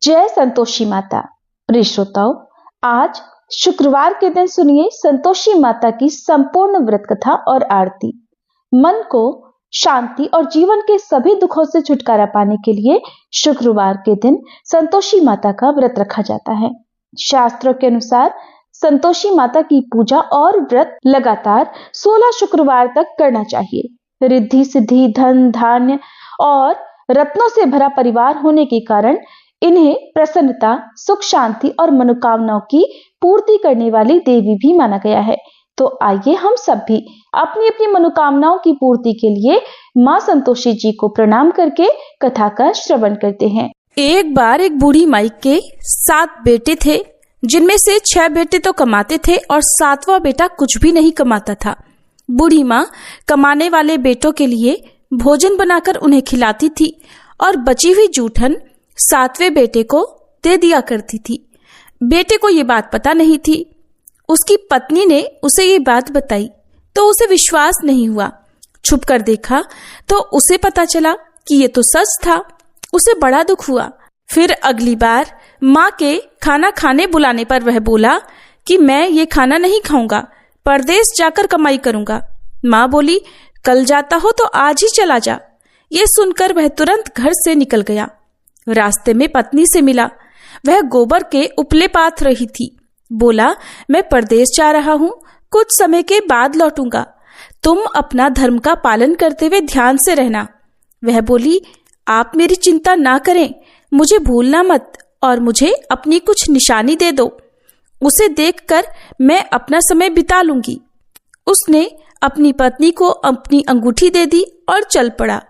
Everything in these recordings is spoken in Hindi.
जय संतोषी माता। प्रिय श्रोताओं, आज शुक्रवार के दिन सुनिए संतोषी माता की संपूर्ण व्रत कथा और आरती। मन को शांति और जीवन के सभी दुखों से छुटकारा पाने के लिए शुक्रवार के दिन संतोषी माता का व्रत रखा जाता है। शास्त्रों के अनुसार संतोषी माता की पूजा और व्रत लगातार 16 शुक्रवार तक करना चाहिए। रिद्धि सिद्धि, धन धान्य और रत्नों से भरा परिवार होने के कारण इन्हें प्रसन्नता, सुख शांति और मनोकामनाओं की पूर्ति करने वाली देवी भी माना गया है। तो आइए हम सब भी अपनी अपनी मनोकामनाओं की पूर्ति के लिए माँ संतोषी जी को प्रणाम करके कथा का श्रवण करते हैं। एक बार एक बूढ़ी माई के 7 बेटे थे, जिनमें से 6 बेटे तो कमाते थे और 7वां बेटा कुछ भी नहीं कमाता था। बूढ़ी माँ कमाने वाले बेटों के लिए भोजन बनाकर उन्हें खिलाती थी और बची हुई जूठन 7वें बेटे को दे दिया करती थी। बेटे को ये बात पता नहीं थी। उसकी पत्नी ने उसे ये बात बताई तो उसे विश्वास नहीं हुआ। छुप कर देखा तो उसे पता चला कि ये तो सच था। उसे बड़ा दुख हुआ। फिर अगली बार माँ के खाना खाने बुलाने पर वह बोला कि मैं ये खाना नहीं खाऊंगा, परदेश जाकर कमाई करूंगा। माँ बोली, कल जाता हो तो आज ही चला जा। ये सुनकर वह तुरंत घर से निकल गया। रास्ते में पत्नी से मिला। वह गोबर के उपले पाथ रही थी। बोला, मैं परदेश जा रहा हूँ, कुछ समय के बाद लौटूंगा। तुम अपना धर्म का पालन करते हुए ध्यान से रहना। वह बोली, आप मेरी चिंता ना करें, मुझे भूलना मत और मुझे अपनी कुछ निशानी दे दो। उसे देखकर मैं अपना समय बिता लूंगी। उसने अपनी पत्नी को अपनी अंगूठी दे दी और चल पड़ा।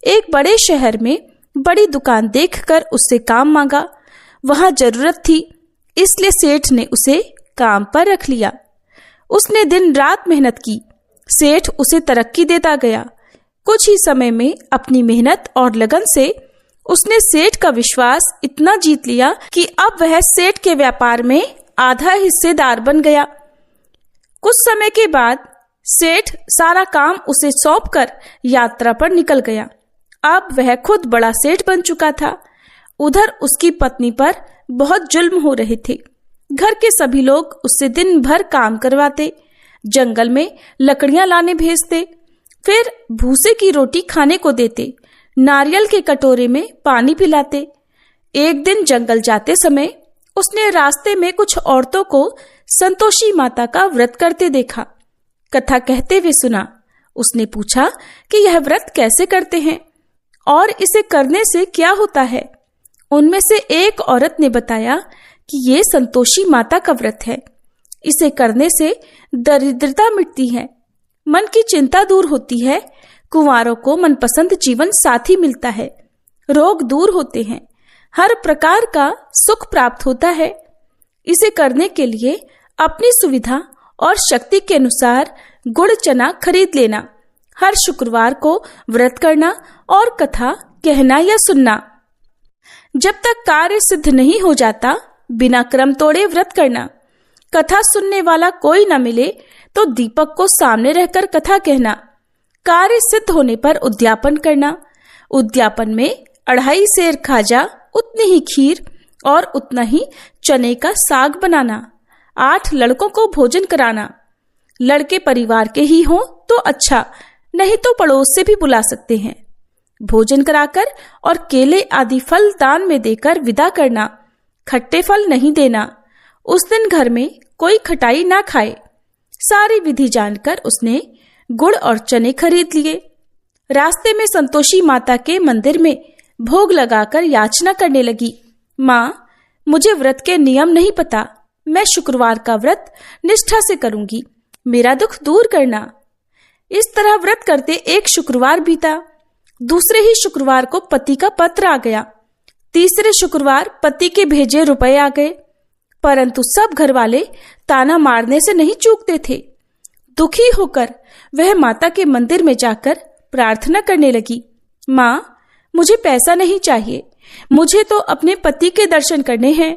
एक बड़े शहर में बड़ी दुकान देखकर उससे काम मांगा। वहां जरूरत थी, इसलिए सेठ ने उसे काम पर रख लिया। उसने दिन रात मेहनत की। सेठ उसे तरक्की देता गया। कुछ ही समय में अपनी मेहनत और लगन से उसने सेठ का विश्वास इतना जीत लिया कि अब वह सेठ के व्यापार में आधा हिस्सेदार बन गया। कुछ समय के बाद सेठ सारा काम उसे सौंपकर यात्रा पर निकल गया। अब वह खुद बड़ा सेठ बन चुका था। उधर उसकी पत्नी पर बहुत जुल्म हो रहे थे। घर के सभी लोग उससे दिन भर काम करवाते, जंगल में लकड़ियां लाने भेजते, फिर भूसे की रोटी खाने को देते, नारियल के कटोरे में पानी पिलाते। एक दिन जंगल जाते समय उसने रास्ते में कुछ औरतों को संतोषी माता का व्रत करते देखा। कथा कहते हुए सुना। उसने पूछा कि यह व्रत कैसे करते हैं और इसे करने से क्या होता है। उनमें से एक औरत ने बताया कि ये संतोषी माता का व्रत है। इसे करने से दरिद्रता मिटती है, मन की चिंता दूर होती है, कुंवारों को मनपसंद जीवन साथी मिलता है, रोग दूर होते हैं, हर प्रकार का सुख प्राप्त होता है। इसे करने के लिए अपनी सुविधा और शक्ति के अनुसार गुड़ चना खरीद लेना, हर शुक्रवार को व्रत करना और कथा कहना या सुनना। जब तक कार्य सिद्ध नहीं हो जाता, बिना क्रम तोड़े व्रत करना। कथा सुनने वाला कोई न मिले तो दीपक को सामने रहकर कथा कहना। कार्य सिद्ध होने पर उद्यापन करना। उद्यापन में 2.5 सेर खाजा, उतनी ही खीर और उतना ही चने का साग बनाना। 8 लड़कों को भोजन कराना। लड़के परिवार के ही हों तो अच्छा, नहीं तो पड़ोस से भी बुला सकते हैं। भोजन कराकर और केले आदि फल दान में देकर विदा करना। खट्टे फल नहीं देना। उस दिन घर में कोई खटाई ना खाए। सारी विधि जानकर उसने गुड़ और चने खरीद लिए। रास्ते में संतोषी माता के मंदिर में भोग लगाकर याचना करने लगी, माँ, मुझे व्रत के नियम नहीं पता। मैं शुक्रवार का व्रत निष्ठा से करूंगी, मेरा दुख दूर करना। इस तरह व्रत करते एक शुक्रवार बीता। दूसरे ही शुक्रवार को पति का पत्र आ गया। तीसरे शुक्रवार पति के भेजे रुपए आ गए, परंतु सब घर वाले ताना मारने से नहीं चूकते थे। दुखी होकर वह माता के मंदिर में जाकर प्रार्थना करने लगी, माँ, मुझे पैसा नहीं चाहिए, मुझे तो अपने पति के दर्शन करने हैं।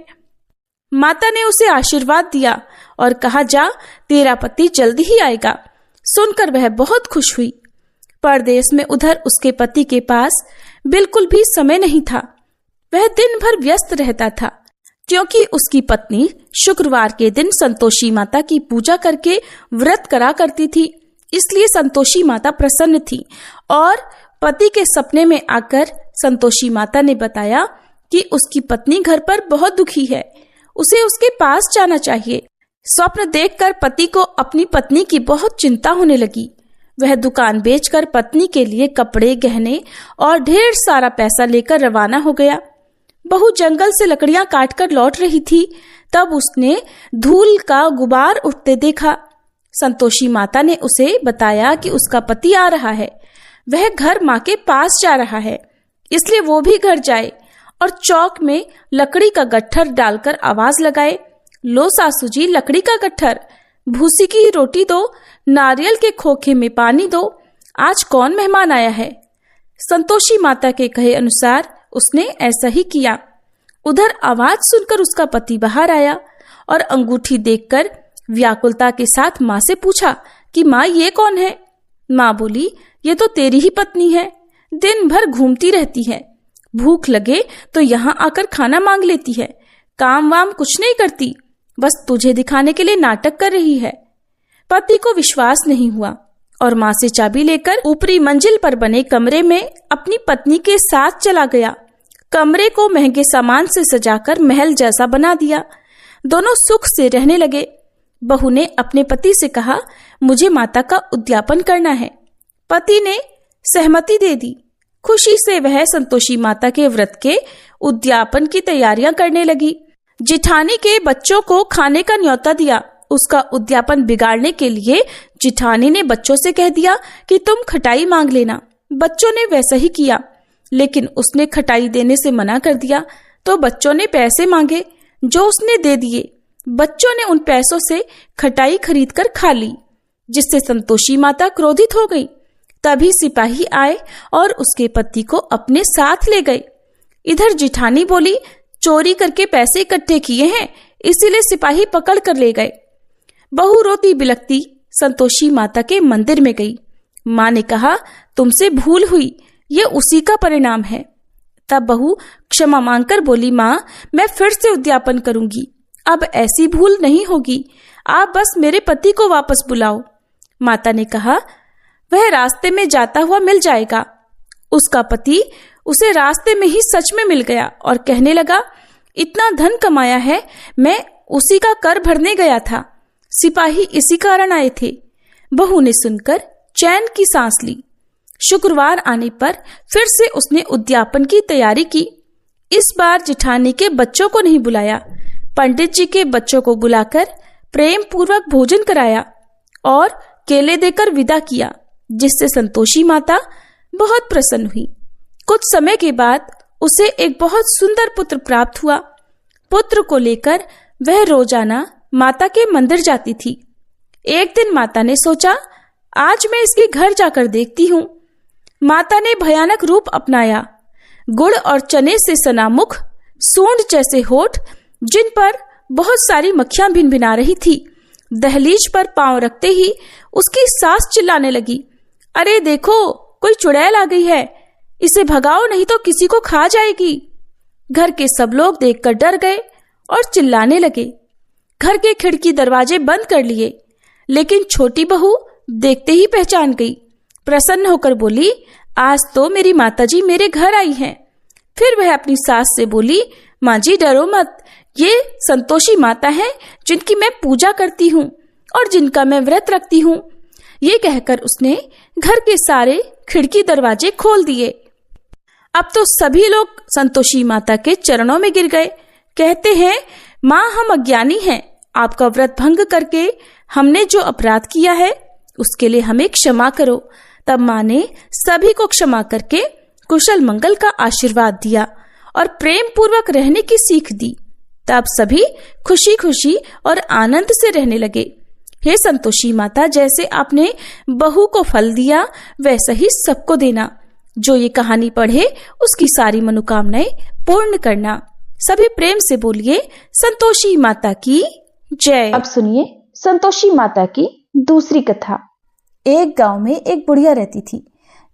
माता ने उसे आशीर्वाद दिया और कहा, जा, तेरा पति जल्दी ही आएगा। सुनकर वह बहुत खुश हुई। परदेश में उधर उसके पति के पास बिल्कुल भी समय नहीं था। वह दिन भर व्यस्त रहता था, क्योंकि उसकी पत्नी शुक्रवार के दिन संतोषी माता की पूजा करके व्रत करा करती थी। इसलिए संतोषी माता प्रसन्न थी और पति के सपने में आकर संतोषी माता ने बताया कि उसकी पत्नी घर पर बहुत दुखी है, उसे उसके पास जाना चाहिए। स्वप्न देखकर पति को अपनी पत्नी की बहुत चिंता होने लगी। वह दुकान बेचकर पत्नी के लिए कपड़े, गहने और ढेर सारा पैसा लेकर रवाना हो गया। बहू जंगल से लकड़ियां काटकर लौट रही थी, तब उसने धूल का गुबार उठते देखा। संतोषी माता ने उसे बताया कि उसका पति आ रहा है, वह घर माँ के पास जा रहा है, इसलिए वो भी घर जाए और चौक में लकड़ी का गट्ठर डालकर आवाज लगाए, लो सासू जी लकड़ी का गट्ठर, भूसी की रोटी दो, नारियल के खोखे में पानी दो, आज कौन मेहमान आया है। संतोषी माता के कहे अनुसार उसने ऐसा ही किया। उधर आवाज सुनकर उसका पति बाहर आया और अंगूठी देखकर व्याकुलता के साथ माँ से पूछा कि माँ ये कौन है। माँ बोली, ये तो तेरी ही पत्नी है, दिन भर घूमती रहती है, भूख लगे तो यहाँ आकर खाना मांग लेती है, काम वाम कुछ नहीं करती, बस तुझे दिखाने के लिए नाटक कर रही है। पति को विश्वास नहीं हुआ और माँ से चाबी लेकर ऊपरी मंजिल पर बने कमरे में अपनी पत्नी के साथ चला गया। कमरे को महंगे सामान से सजाकर महल जैसा बना दिया। दोनों सुख से रहने लगे। बहू ने अपने पति से कहा, मुझे माता का उद्यापन करना है। पति ने सहमति दे दी। खुशी से वह संतोषी माता के व्रत के उद्यापन की तैयारियां करने लगी। जिठानी के बच्चों को खाने का न्योता दिया। उसका उद्यापन बिगाड़ने के लिए जिठानी ने बच्चों से कह दिया कि तुम खटाई मांग लेना। बच्चों ने वैसा ही किया, लेकिन उसने खटाई देने से मना कर दिया तो बच्चों ने पैसे मांगे, जो उसने दे दिए। बच्चों ने उन पैसों से खटाई खरीदकर खा ली, जिससे संतोषी माता क्रोधित हो गई। तभी सिपाही आए और उसके पति को अपने साथ ले गए। इधर जिठानी बोली, चोरी करके पैसे इकट्ठे किए हैं, इसीलिए सिपाही पकड़ कर ले गए। बहू रोती बिलखती संतोषी माता के मंदिर में गई। माँ ने कहा, तुमसे भूल हुई, ये उसी का परिणाम है। तब बहू क्षमा मांगकर बोली, माँ मैं फिर से उद्यापन करूंगी, अब ऐसी भूल नहीं होगी, आप बस मेरे पति को वापस बुलाओ। माता ने कहा, वह रास्ते में जाता हुआ मिल जाएगा। उसका पति उसे रास्ते में ही सच में मिल गया और कहने लगा, इतना धन कमाया है, मैं उसी का कर भरने गया था, सिपाही इसी कारण आए थे। बहू ने सुनकर चैन की सांस ली। शुक्रवार आने पर फिर से उसने उद्यापन की तैयारी की। इस बार जिठानी के बच्चों को नहीं बुलाया, पंडित जी के बच्चों को बुलाकर प्रेम पूर्वक भोजन कराया और केले देकर विदा किया, जिससे संतोषी माता बहुत प्रसन्न हुई। कुछ समय के बाद उसे एक बहुत सुंदर पुत्र प्राप्त हुआ। पुत्र को लेकर वह रोजाना माता के मंदिर जाती थी। एक दिन माता ने सोचा, आज मैं इसके घर जाकर देखती हूँ। माता ने भयानक रूप अपनाया। गुड़ और चने से सना मुख, सूंड जैसे होठ, जिन पर बहुत सारी मक्खियां भिनभिना रही थी। दहलीज पर पांव रखते ही उसकी सास चिल्लाने लगी, अरे देखो, कोई चुड़ैल आ गई है, इसे भगाओ नहीं तो किसी को खा जाएगी। घर के सब लोग देखकर डर गए और चिल्लाने लगे। घर के खिड़की दरवाजे बंद कर लिए, लेकिन छोटी बहू देखते ही पहचान गई। प्रसन्न होकर बोली, आज तो मेरी माताजी मेरे घर आई हैं। फिर वह अपनी सास से बोली, माँ जी डरो मत, ये संतोषी माता है जिनकी मैं पूजा करती हूँ और जिनका मैं व्रत रखती हूँ। ये कहकर उसने घर के सारे खिड़की दरवाजे खोल दिए। अब तो सभी लोग संतोषी माता के चरणों में गिर गए। कहते हैं, माँ हम अज्ञानी हैं, आपका व्रत भंग करके हमने जो अपराध किया है उसके लिए हमें क्षमा करो। तब माँ ने सभी को क्षमा करके कुशल मंगल का आशीर्वाद दिया और प्रेम पूर्वक रहने की सीख दी। तब सभी खुशी खुशी और आनंद से रहने लगे। हे संतोषी माता, जैसे आपने बहू को फल दिया वैसा ही सबको देना। जो ये कहानी पढ़े उसकी सारी मनोकामनाएं पूर्ण करना। सभी प्रेम से बोलिए, संतोषी माता की जय। अब सुनिए संतोषी माता की दूसरी कथा। एक गांव में एक बुढ़िया रहती थी,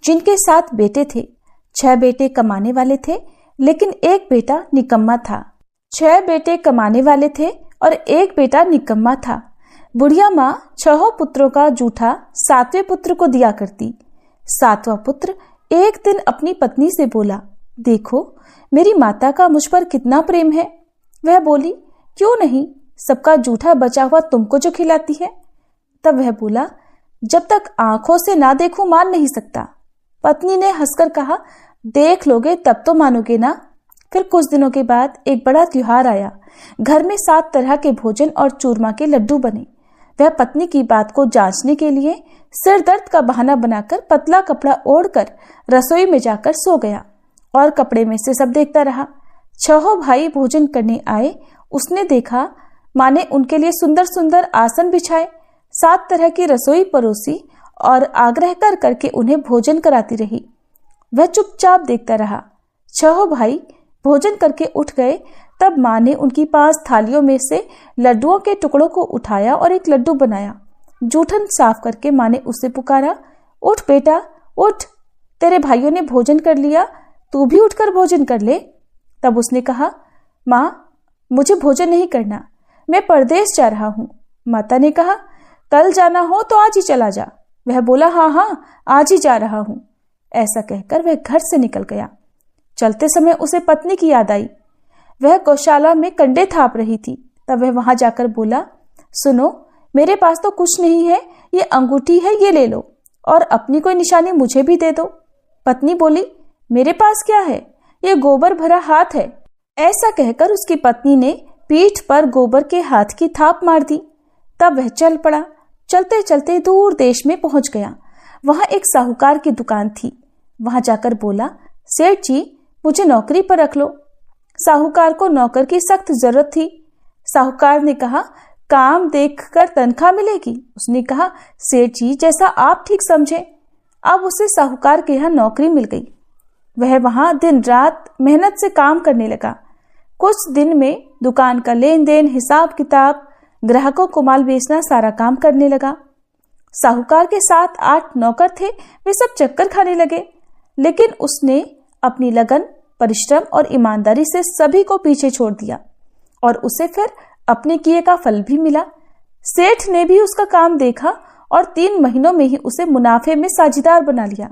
जिनके 7 बेटे थे। 6 बेटे कमाने वाले थे, लेकिन एक बेटा निकम्मा था। 6 बेटे कमाने वाले थे और एक बेटा निकम्मा था। बुढ़िया माँ 6 पुत्रों का जूठा 7वें पुत्र को दिया करती। 7वां पुत्र एक दिन अपनी पत्नी से बोला, देखो मेरी माता का मुझ पर कितना प्रेम है। वह बोली, क्यों नहीं, सबका जूठा बचा हुआ तुमको जो खिलाती है। तब वह बोला, जब तक आंखों से ना देखूं मान नहीं सकता। पत्नी ने हंसकर कहा, देख लोगे तब तो मानोगे ना। फिर कुछ दिनों के बाद एक बड़ा त्योहार आया। घर में 7 तरह के भोजन और चूरमा के लड्डू बने। वह पत्नी की बात को जांचने के लिए सिर दर्द का बहाना बनाकर पतला कपड़ा ओढ़कर रसोई में जाकर सो गया और कपड़े में से सब देखता रहा। 6 भाई भोजन करने आए। उसने देखा माँ ने उनके लिए सुंदर सुंदर आसन बिछाए, 7 तरह की रसोई परोसी और आग्रह कर करके उन्हें भोजन कराती रही। वह चुपचाप देखता रहा। 6 भाई भोजन करके उठ गए। तब माँ ने उनकी 5 थालियों में से लड्डुओं के टुकड़ों को उठाया और एक लड्डू बनाया। जूठन साफ करके माँ ने उसे पुकारा, उठ बेटा उठ, तेरे भाइयों ने भोजन कर लिया, तू भी उठकर भोजन कर ले। तब उसने कहा, माँ मुझे भोजन नहीं करना, मैं परदेश जा रहा हूँ। माता ने कहा, कल जाना हो तो आज ही चला जा। वह बोला, हाँ आज ही जा रहा हूँ। ऐसा कहकर वह घर से निकल गया। चलते समय उसे पत्नी की याद आई। वह गौशाला में कंडे थाप रही थी। तब वह वहां जाकर बोला, सुनो मेरे पास तो कुछ नहीं है, ये अंगूठी है, ये ले लो और अपनी कोई निशानी मुझे भी दे दो। पत्नी बोली, मेरे पास क्या है, ये गोबर भरा हाथ है। ऐसा कहकर उसकी पत्नी ने पीठ पर गोबर के हाथ की थाप मार दी। तब वह चल पड़ा। चलते चलते दूर देश में पहुंच गया। वहां एक साहूकार की दुकान थी। वहां जाकर बोला, सेठ जी मुझे नौकरी पर रख लो। साहूकार को नौकर की सख्त जरूरत थी। साहूकार ने कहा, काम देखकर तनख्वाह मिलेगी। उसने कहा, सेठ जी जैसा आप ठीक समझे। अब उसे साहूकार के यहाँ नौकरी मिल गई। वह वहां दिन रात मेहनत से काम करने लगा। कुछ दिन में दुकान का लेन देन, हिसाब किताब, ग्राहकों को माल बेचना सारा काम करने लगा। साहूकार के 7-8 नौकर थे, वे सब चक्कर खाने लगे। लेकिन उसने अपनी लगन, परिश्रम और ईमानदारी से सभी को पीछे छोड़ दिया और उसे फिर अपने किए का फल भी मिला। सेठ ने भी उसका काम देखा और 3 महीनों में ही उसे मुनाफे में साझीदार बना लिया।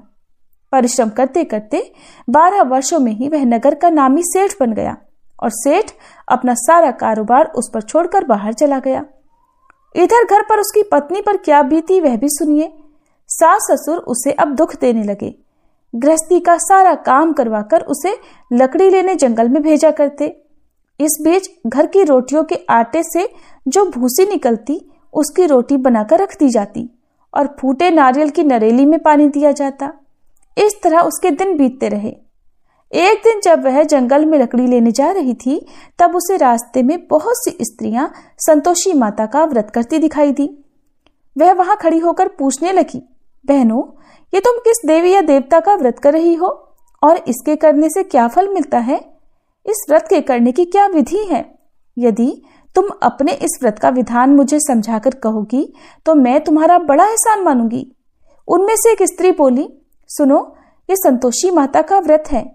परिश्रम करते करते 12 वर्षों में ही वह नगर का नामी सेठ बन गया और सेठ अपना सारा कारोबार उस पर छोड़कर बाहर चला गया। इधर घर पर उसकी पत्नी पर क्या बीती वह भी सुनिए। सास ससुर उसे अब दुख देने लगे। गृहस्थी का सारा काम करवाकर उसे लकड़ी लेने जंगल में भेजा करते। इस बीच घर की रोटियों के आटे से जो भूसी निकलती उसकी रोटी बनाकर रख दी जाती और फूटे नारियल की नरेली में पानी दिया जाता। इस तरह उसके दिन बीतते रहे। एक दिन जब वह जंगल में लकड़ी लेने जा रही थी तब उसे रास्ते में बहुत सी स्त्रियां संतोषी माता का व्रत करती दिखाई दी। वह वहां खड़ी होकर पूछने लगी, बहनों ये तुम किस देवी या देवता का व्रत कर रही हो और इसके करने से क्या फल मिलता है? इस व्रत के करने की क्या विधि है? यदि तुम अपने इस व्रत का विधान मुझे समझाकर कहोगी तो मैं तुम्हारा बड़ा एहसान मानूंगी। उनमें से एक स्त्री बोली, सुनो ये संतोषी माता का व्रत है।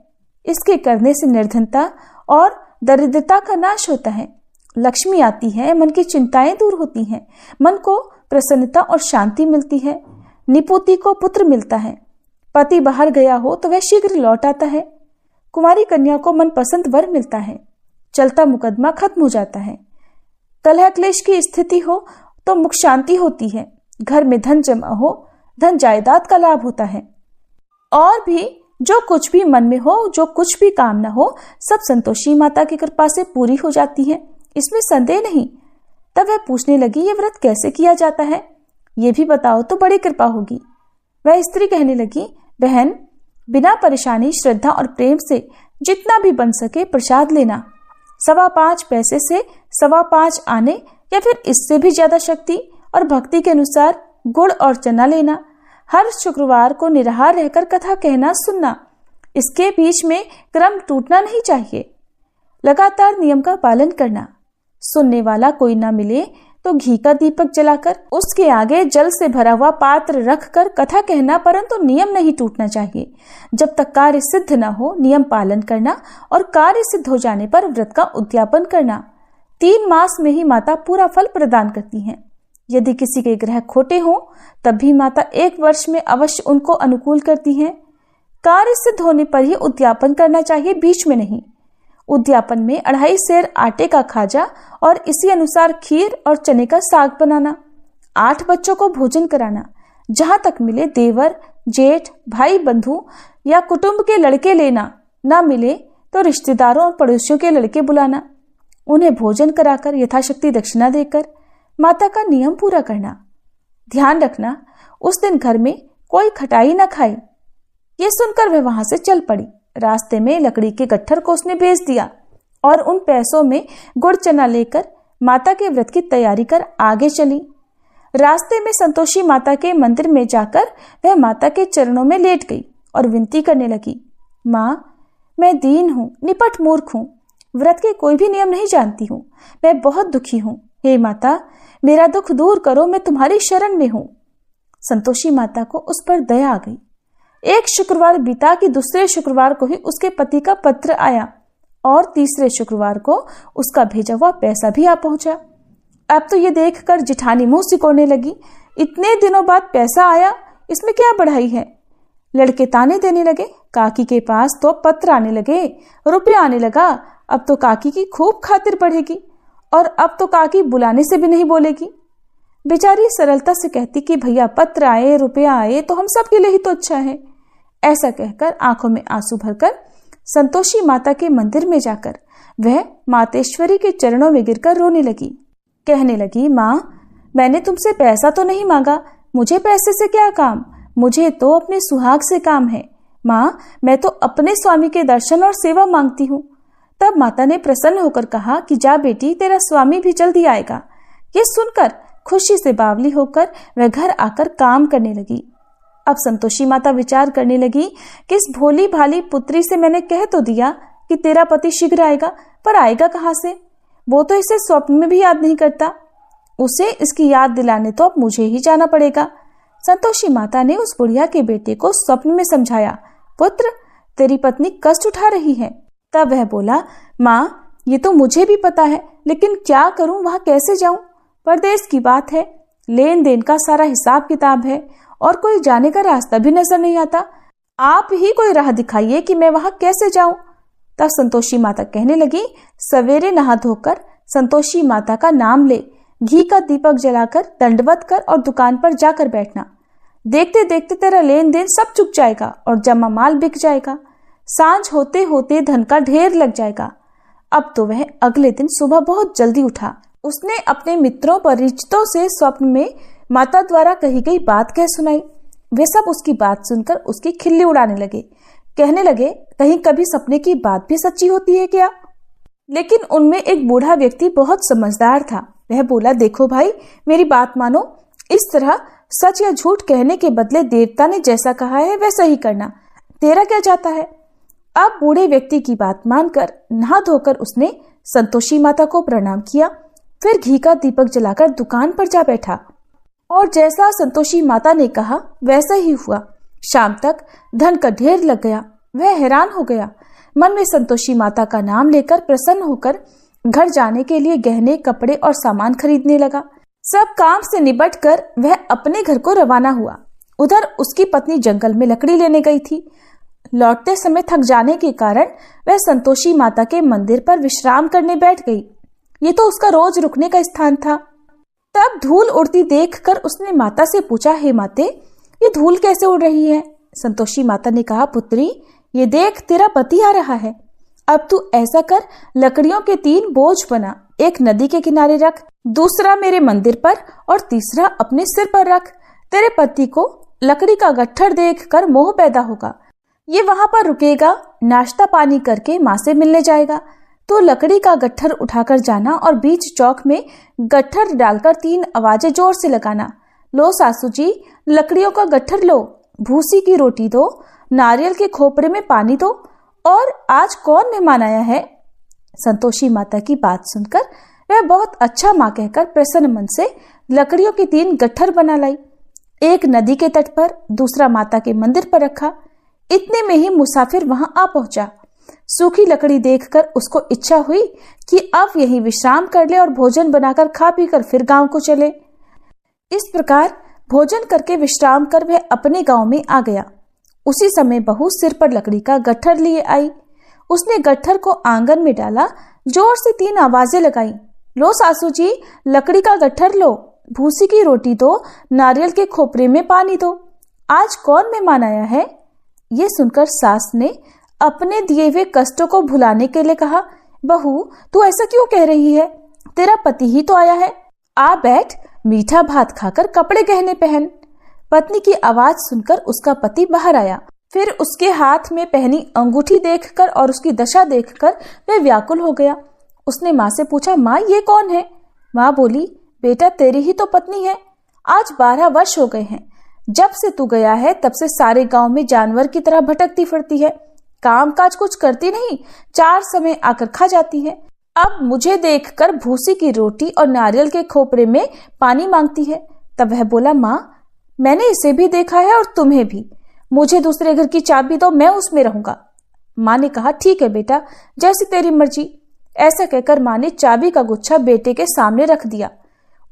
इसके करने से निर्धनता और दरिद्रता का नाश होता है, लक्ष्मी आती है, मन की चिंताएं दूर होती हैं, मन को प्रसन्नता और शांति मिलती है, निपुति को पुत्र मिलता है, पति बाहर गया हो तो वह शीघ्र लौट आता है, कुमारी कन्या को मनपसंद वर मिलता है, चलता मुकदमा खत्म हो जाता है, कलह क्लेश की स्थिति हो तो मुख शांति होती है, घर में धन जमा हो, धन जायदाद का लाभ होता है, और भी जो कुछ भी मन में हो, जो कुछ भी कामना हो, सब संतोषी माता की कृपा से पूरी हो जाती है, इसमें संदेह नहीं। तब वह पूछने लगी, ये व्रत कैसे किया जाता है, ये भी बताओ तो बड़ी कृपा होगी। वह स्त्री कहने लगी, बहन बिना परेशानी, श्रद्धा और प्रेम से जितना भी बन सके प्रसाद लेना। 5.25 पैसे से 5.25 आने या फिर इससे भी ज्यादा शक्ति और भक्ति के अनुसार गुड़ और चना लेना। हर शुक्रवार को निराहार रहकर कथा कहना सुनना। इसके बीच में क्रम टूटना नहीं चाहिए। लगातार नियम का पालन करना। सुनने वाला कोई ना मिले तो घी का दीपक जलाकर उसके आगे जल से भरा हुआ पात्र रखकर कथा कहना, परंतु नियम नहीं टूटना चाहिए। जब तक कार्य सिद्ध न हो नियम पालन करना और कार्य सिद्ध हो जाने पर व्रत का उद्यापन करना। 3 मास में ही माता पूरा फल प्रदान करती हैं। यदि किसी के ग्रह खोटे हों तब भी माता 1 वर्ष में अवश्य उनको अनुकूल करती हैं। कार्य सिद्ध होने पर ही उद्यापन करना चाहिए, बीच में नहीं। उद्यापन में 2.5 सेर आटे का खाजा और इसी अनुसार खीर और चने का साग बनाना, 8 बच्चों को भोजन कराना, जहां तक मिले देवर, जेठ, भाई, बंधु या कुटुंब के लड़के लेना, ना मिले तो रिश्तेदारों और पड़ोसियों के लड़के बुलाना, उन्हें भोजन कराकर यथाशक्ति दक्षिणा देकर माता का नियम पूरा करना। ध्यान रखना उस दिन घर में कोई खटाई न खाए। ये सुनकर वह वहां से चल पड़ी। रास्ते में लकड़ी के गट्ठर को उसने बेच दिया और उन पैसों में गुड़ चना लेकर माता के व्रत की तैयारी कर आगे चली। रास्ते में संतोषी माता के मंदिर में जाकर वह माता के चरणों में लेट गई और विनती करने लगी, माँ, मैं दीन हूँ, निपट मूर्ख हूँ, व्रत के कोई भी नियम नहीं जानती हूँ, मैं बहुत दुखी हूँ। हे माता, मेरा दुख दूर करो, मैं तुम्हारी शरण में हूँ। संतोषी माता को उस पर दया आ गई। एक शुक्रवार बीता कि दूसरे शुक्रवार को ही उसके पति का पत्र आया और तीसरे शुक्रवार को उसका भेजा हुआ पैसा भी आ पहुंचा। अब तो ये देखकर जिठानी मुंह सिकोड़ने लगी, इतने दिनों बाद पैसा आया, इसमें क्या बढ़ाई है। लड़के ताने देने लगे, काकी के पास तो पत्र आने लगे, रुपया आने लगा, अब तो काकी की खूब खातिर बढ़ेगी और अब तो काकी बुलाने से भी नहीं बोलेगी। बेचारी सरलता से कहती कि भैया पत्र आए, रुपया आए तो हम सब के लिए ही तो अच्छा है। ऐसा कहकर आंखों में आंसू भरकर संतोषी माता के मंदिर में जाकर वह मातेश्वरी के चरणों में गिरकर रोने लगी। कहने लगी, माँ, मैंने तुमसे पैसा तो नहीं मांगा, मुझे पैसे से क्या काम, मुझे तो अपने सुहाग से काम है। माँ, मैं तो अपने स्वामी के दर्शन और सेवा मांगती हूँ। तब माता ने प्रसन्न होकर कहा कि जा बेटी, तेरा स्वामी भी जल्दी आएगा। ये सुनकर खुशी से बावली होकर वह घर आकर काम करने लगी। अब संतोषी माता विचार करने लगी कि इस भोली भाली पुत्री से मैंने कह तो दिया कि तेरा पति शीघ्र आएगा, पर आएगा कहाँ से? वो तो इसे स्वप्न में भी याद नहीं करता। उसे इसकी याद दिलाने तो अब मुझे ही जाना पड़ेगा। संतोषी माता ने उस बुढ़िया के बेटे को स्वप्न में समझाया, पुत्र, तेरी पत्नी कष्ट उठा रही है। तब वह बोला, माँ, ये तो मुझे भी पता है, लेकिन क्या करूं, वहां कैसे जाऊं? परदेश की बात है, लेन देन का सारा हिसाब किताब है और कोई जाने का रास्ता भी नजर नहीं आता। आप ही कोई राह दिखाइए कि मैं वहां कैसे जाऊं। तब संतोषी माता कहने लगी, सवेरे नहा धोकर संतोषी माता का नाम ले, घी का दीपक जलाकर दंडवत कर और दुकान पर जाकर बैठना। देखते देखते तेरा लेन देन सब चुक जाएगा और जमा माल बिक जाएगा। सांझ होते होते धन का ढेर लग जाएगा। अब तो वह अगले दिन सुबह बहुत जल्दी उठा। उसने अपने मित्रों परिचितों से स्वप्न में माता द्वारा कही गई बात कह सुनाई। वे सब उसकी बात सुनकर उसकी खिल्ली उड़ाने लगे। कहने लगे, कहीं कभी सपने की बात भी सच्ची होती है क्या? लेकिन उनमें एक बूढ़ा व्यक्ति बहुत समझदार था। वह बोला, देखो भाई, मेरी बात मानो, इस तरह सच या झूठ कहने के बदले देवता ने जैसा कहा है वैसा ही करना, तेरा क्या जाता है। अब बूढ़े व्यक्ति की बात मानकर नहा धोकर उसने संतोषी माता को प्रणाम किया, फिर घी का दीपक जलाकर दुकान पर जा बैठा और जैसा संतोषी माता ने कहा वैसा ही हुआ। शाम तक धन का ढेर लग गया। वह हैरान हो गया। मन में संतोषी माता का नाम लेकर प्रसन्न होकर घर जाने के लिए गहने, कपड़े और सामान खरीदने लगा। सब काम से निपट कर वह अपने घर को रवाना हुआ। उधर उसकी पत्नी जंगल में लकड़ी लेने गई थी। लौटते समय थक जाने के कारण वह संतोषी माता के मंदिर पर विश्राम करने बैठ गई। ये तो उसका रोज रुकने का स्थान था। तब धूल उड़ती देखकर उसने माता से पूछा, हे माते, ये धूल कैसे उड़ रही है? संतोषी माता ने कहा, पुत्री, ये देख, तेरा पति आ रहा है। अब तू ऐसा कर, लकड़ियों के 3 बोझ बना, एक नदी के किनारे रख, दूसरा मेरे मंदिर पर और तीसरा अपने सिर पर रख। तेरे पति को लकड़ी का गट्ठर देखकर मोह पैदा होगा। ये वहां पर रुकेगा, नाश्ता पानी करके माँ से मिलने जाएगा। तो लकड़ी का गट्ठर उठाकर जाना और बीच चौक में गट्ठर डालकर 3 आवाजें जोर से लगाना, लो सासू जी, लकड़ियों का गट्ठर लो, भूसी की रोटी दो, नारियल के खोपरे में पानी दो, और आज कौन मेहमान आया है? संतोषी माता की बात सुनकर वह बहुत अच्छा माँ कहकर प्रसन्न मन से लकड़ियों की 3 गट्ठर बना लाई। एक नदी के तट पर, दूसरा माता के मंदिर पर रखा। इतने में ही मुसाफिर वहां आ पहुंचा। सूखी लकड़ी देखकर उसको इच्छा हुई कि अब यहीं विश्राम कर ले और भोजन बनाकर खा पीकर फिर गांव को चले। इस प्रकार भोजन करके विश्राम कर वह अपने गांव में आ गया। उसी समय बहू सिर पर लकड़ी का गट्ठर लिए आई। उसने गट्ठर को आंगन में डाला, जोर से 3 आवाजें लगाई। लो सासू जी, लकड़ी का गट्ठर लो, भूसी की रोटी दो, नारियल के खोपरे में पानी दो। आज कौन मेहमान आया है? ये सुनकर सास ने अपने दिए हुए कष्टों को भुलाने के लिए कहा, बहू तू ऐसा क्यों कह रही है? तेरा पति ही तो आया है। आ बैठ, मीठा भात खाकर कपड़े गहने पहन। पत्नी की आवाज सुनकर उसका पति बाहर आया। फिर उसके हाथ में पहनी अंगूठी देखकर और उसकी दशा देखकर वह व्याकुल हो गया। उसने माँ से पूछा, माँ ये कौन है? माँ बोली, बेटा तेरी ही तो पत्नी है। आज 12 वर्ष हो गए हैं। जब से तू गया है तब से सारे गांव में जानवर की तरह भटकती फिरती है। काम काज कुछ करती नहीं, 4 समय आकर खा जाती है। अब मुझे देखकर भूसी की रोटी और नारियल के खोपरे में पानी मांगती है। तब वह बोला, माँ मैंने इसे भी देखा है और तुम्हें भी। मुझे दूसरे घर की चाबी दो, मैं उसमें रहूंगा। माँ ने कहा, ठीक है बेटा, जैसी तेरी मर्जी। ऐसा कहकर माँ ने चाबी का गुच्छा बेटे के सामने रख दिया।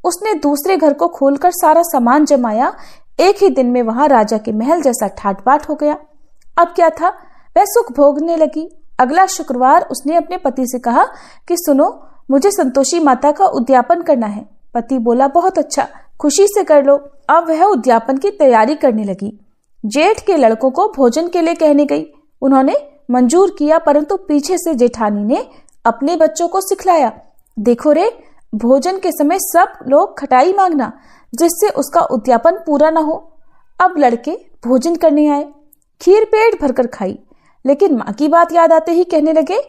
उसने दूसरे घर को खोलकर सारा सामान जमाया। एक ही दिन में वहां राजा के महल जैसा ठाट बाट हो गया। अब क्या था, वह सुख भोगने लगी। अगला शुक्रवार उसने अपने पति से कहा कि सुनो, मुझे संतोषी माता का उद्यापन करना है। पति बोला, बहुत अच्छा, खुशी से कर लो। अब वह उद्यापन की तैयारी करने लगी। जेठ के लड़कों को भोजन के लिए कहने गई। उन्होंने मंजूर किया, परंतु पीछे से जेठानी ने अपने बच्चों को सिखलाया, देखो रे, भोजन के समय सब लोग खटाई मांगना, जिससे उसका उद्यापन पूरा न हो। अब लड़के भोजन करने आए। खीर पेट भरकर खाई, लेकिन माँ की बात याद आते ही कहने लगे,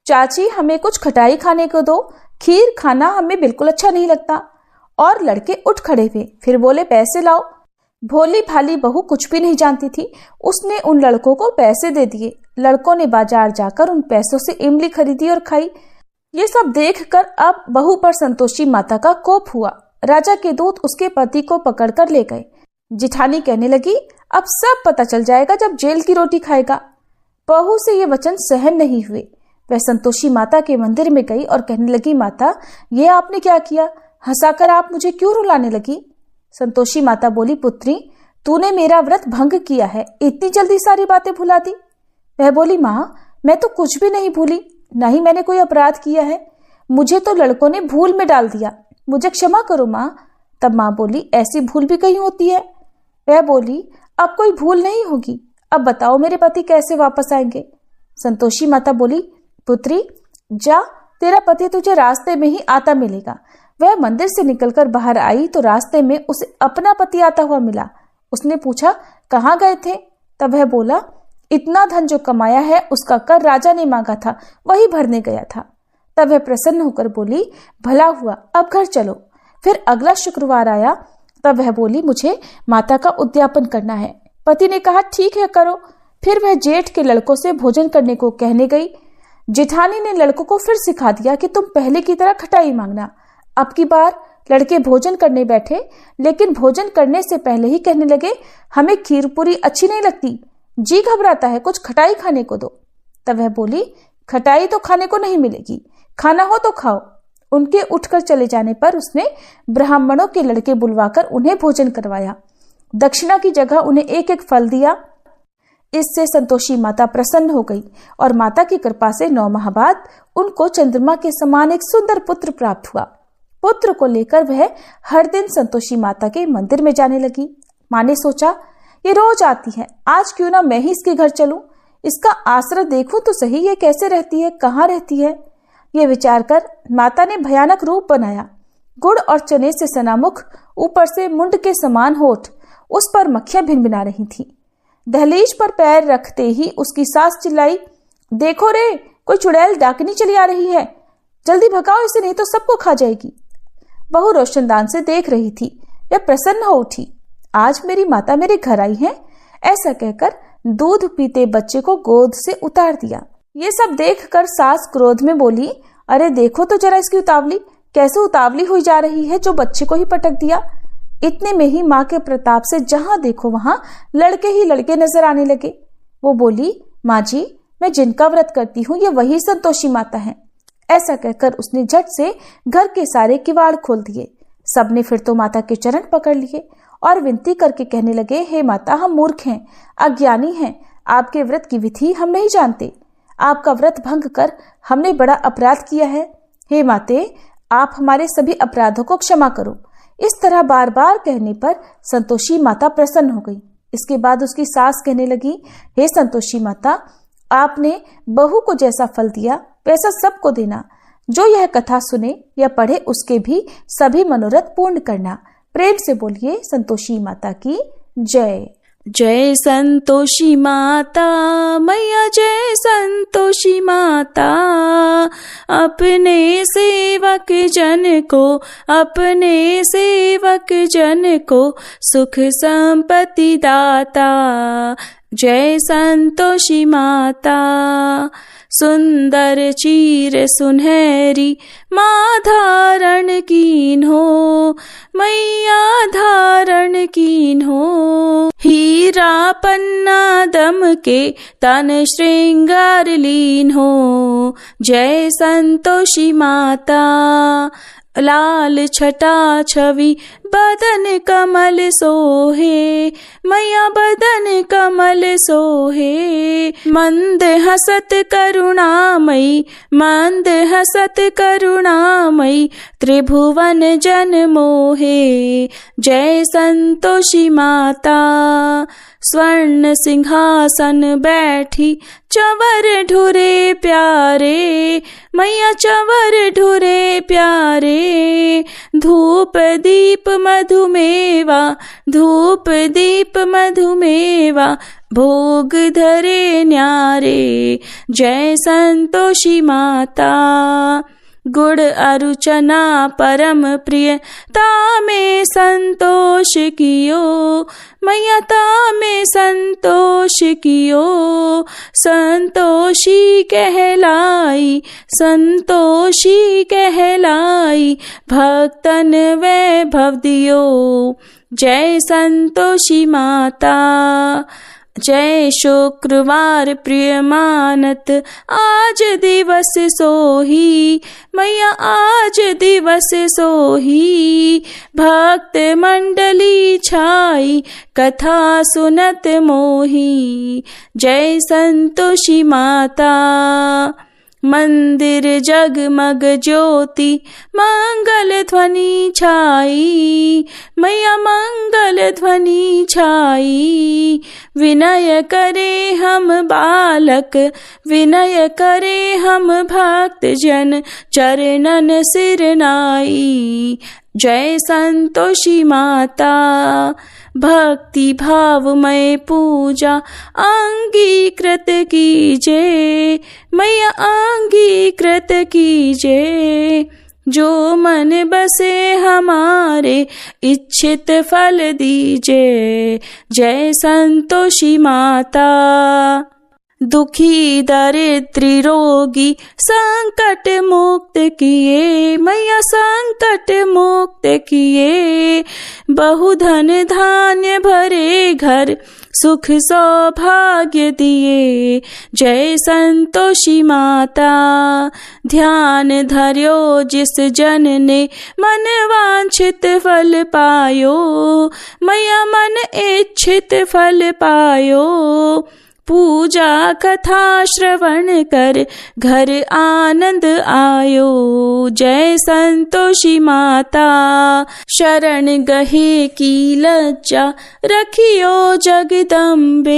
चाची हमें कुछ खटाई खाने को दो, खीर खाना हमें बिल्कुल अच्छा नहीं लगता। और लड़के उठ खड़े हुए, फिर बोले, पैसे लाओ। भोली भाली बहू कुछ भी नहीं जानती थी। उसने उन लड़कों को पैसे दे दिए। लड़कों ने बाजार जाकर उन पैसों से इमली खरीदी और खाई। ये सब देखकर अब बहू पर संतोषी माता का कोप हुआ। राजा के दूत उसके पति को पकड़कर ले गए। जिठानी कहने लगी, अब सब पता चल जाएगा जब जेल की रोटी खाएगा। बहू से ये वचन सहन नहीं हुए। वह संतोषी माता के मंदिर में गई और कहने लगी, माता ये आपने क्या किया? हंसाकर आप मुझे क्यों रुलाने लगी? संतोषी माता बोली, पुत्री तूने मेरा व्रत भंग किया है, इतनी जल्दी सारी बातें भुला दी। वह बोली, माँ मैं तो कुछ भी नहीं भूली, न ही मैंने कोई अपराध किया है। मुझे तो लड़कों ने भूल में डाल दिया, मुझे क्षमा करो माँ। तब माँ बोली, ऐसी भूल भी कहीं होती है? वह बोली, अब कोई भूल नहीं होगी। अब बताओ मेरे पति कैसे वापस आएंगे? संतोषी माता बोली, पुत्री जा, तेरा पति तुझे रास्ते में ही आता मिलेगा। वह मंदिर से निकलकर बाहर आई तो रास्ते में उसे अपना पति आता हुआ मिला। उसने पूछा, कहाँ गए थे? तब वह बोला, इतना धन जो कमाया है उसका कर राजा ने मांगा था, वही भरने गया था। तब वह प्रसन्न होकर बोली, भला हुआ, अब घर चलो। फिर अगला शुक्रवार आया। तब वह बोली, मुझे माता का उद्यापन करना है। पति ने कहा, ठीक है करो। फिर वह जेठ के लड़कों से भोजन करने को कहने गई। जेठानी ने लड़कों को फिर सिखा दिया कि तुम पहले की तरह खटाई मांगना। अब की बार लड़के भोजन करने बैठे, लेकिन भोजन करने से पहले ही कहने लगे, हमें खीर पूरी अच्छी नहीं लगती, जी घबराता है, कुछ खटाई खाने को दो। तब वह बोली, खटाई तो खाने को नहीं मिलेगी, खाना हो तो खाओ। उनके उठकर चले जाने पर उसने ब्राह्मणों के लड़के बुलवाकर उन्हें भोजन करवाया। दक्षिणा की जगह उन्हें एक एक फल दिया। इससे संतोषी माता प्रसन्न हो गई और माता की कृपा से 9 माह बाद उनको चंद्रमा के समान एक सुंदर पुत्र प्राप्त हुआ। पुत्र को लेकर वह हर दिन संतोषी माता के मंदिर में जाने लगी। माँ ने सोचा, ये रोज आती है, आज क्यों ना मैं ही इसके घर चलूं, इसका आश्रय देखूं तो सही, ये कैसे रहती है, कहाँ रहती है। ये विचार कर माता ने भयानक रूप बनाया। गुड़ और चने से सनामुख, ऊपर से मुंड के समान होठ, उस पर मक्खियां भिनभिना रही थी। दहलीज पर पैर रखते ही उसकी सास चिल्लाई, देखो रे, कोई चुड़ैल डाकनी चली आ रही है, जल्दी भगाओ इसे, नहीं तो सबको खा जाएगी। बहू रोशनदान से देख रही थी। वह प्रसन्न हो उठी, आज मेरी माता मेरे घर आई है। ऐसा कहकर दूध पीते बच्चे को गोद से उतार दिया। ये सब देखकर सास क्रोध में बोली, अरे देखो तो जरा इसकी उतावली, कैसे उतावली हुई जा रही है, जो बच्चे को ही पटक दिया। इतने में ही माँ के प्रताप से जहां देखो वहां लड़के ही लड़के नजर आने लगे। वो बोली, माँ जी, मैं जिनका व्रत करती हूँ ये वही संतोषी माता है। ऐसा कहकर उसने झट से घर के सारे किवाड़ खोल दिए। सबने फिर तो माता के चरण पकड़ लिए और विनती करके कहने लगे, हे माता, हम मूर्ख हैं, अज्ञानी हैं, आपके व्रत की विधि हम नहीं जानते। आपका व्रत भंग कर हमने बड़ा अपराध किया है। हे माते, आप हमारे सभी अपराधों को क्षमा करो। इस तरह बार बार कहने पर संतोषी माता प्रसन्न हो गई। इसके बाद उसकी सास कहने लगी, हे संतोषी माता, आपने बहू को जैसा फल दिया वैसा सबको देना। जो यह कथा सुने या पढ़े उसके भी सभी मनोरथ पूर्ण करना। प्रेम से बोलिए संतोषी माता की जय। जय संतोषी माता मैया, जय संतोषी माता। अपने सेवक जन को, अपने सेवक जन को सुख संपत्ति दाता। जय संतोषी माता। सुंदर चीर सुनहरी माँ धारण कीन हो, मैया धारण कीन हो। हीरा पन्ना दम के तन श्रृंगार लीन हो। जय संतोषी माता। लाल छटा छवि बदन कमल सोहे, मैया बदन कमल सोहे। मंद हसत करुणामयी, मंद हसत करुणामयी, त्रिभुवन जन मोहे। जय संतोषी माता। स्वर्ण सिंहासन बैठी चंवर ढुरे प्यारे, मैया चंवर ढुरे प्यारे। धूप दीप मधुमेवा, धूप दीप मधुमेवा, भोग धरे न्यारे। जय संतोषी माता। गुड़ अरुचना परम प्रिय तामे संतोष कियो, मैया तामे संतोष कियो। संतोषी कहलाई, संतोषी कहलाई, भक्तन वैभव दियो। जय संतोषी माता। जय शुक्रवार प्रिय मानत आज दिवस सोही, मैया आज दिवस सोही। भक्त मंडली छाई कथा सुनत मोही। जय संतोषी माता। मंदिर जगमग ज्योति मंगल ध्वनि छाई, मैया मंगल ध्वनि छाई। विनय करे हम बालक, विनय करे हम भक्त जन, चरणन सिर नाई। जय संतोषी माता। भक्ति भावमय पूजा अंगीकृत कीजे, मैया अंगीकृत कीजे। जो मन बसे हमारे इच्छित फल दीजे। जय संतोषी माता। दुखी दरिद्री रोगी संकट मुक्त किए, मैया संकट मुक्त किए। बहुधन धान्य भरे घर, सुख सौभाग्य दिए। जय संतोषी माता। ध्यान धर्यो जिस जन ने, मन वांछित फल पायो, मैया मन इच्छित फल पायो। पूजा कथा श्रवण कर घर आनंद आयो। जय संतोषी माता। शरण गहे की लज्जा रखियो जगदम्बे,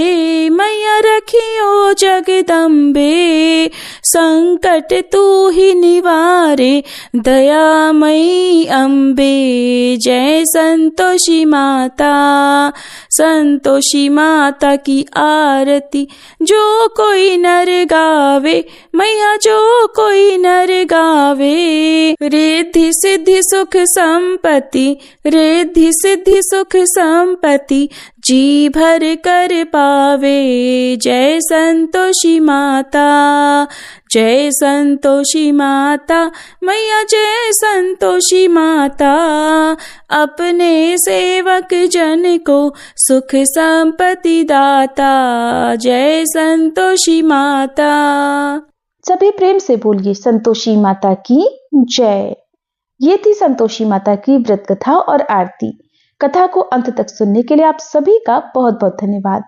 मैया रखियो जगदम्बे। संकट तू ही निवारे दयामयी अम्बे। जय संतोषी माता। संतोषी माता की आरती जो कोई नर गावे, मैया जो कोई नर गावे। रिद्धि सिद्धि सुख संपत्ति, रिद्धि सिद्धि सुख संपत्ति, जी भर कर पावे। जय संतोषी माता। जय संतोषी माता मैया, जय संतोषी माता, अपने सेवक जन को सुख संपत्ति दाता। जय संतोषी माता। सभी प्रेम से बोलिए संतोषी माता की जय। ये थी संतोषी माता की व्रत कथा और आरती। कथा को अंत तक सुनने के लिए आप सभी का बहुत बहुत धन्यवाद।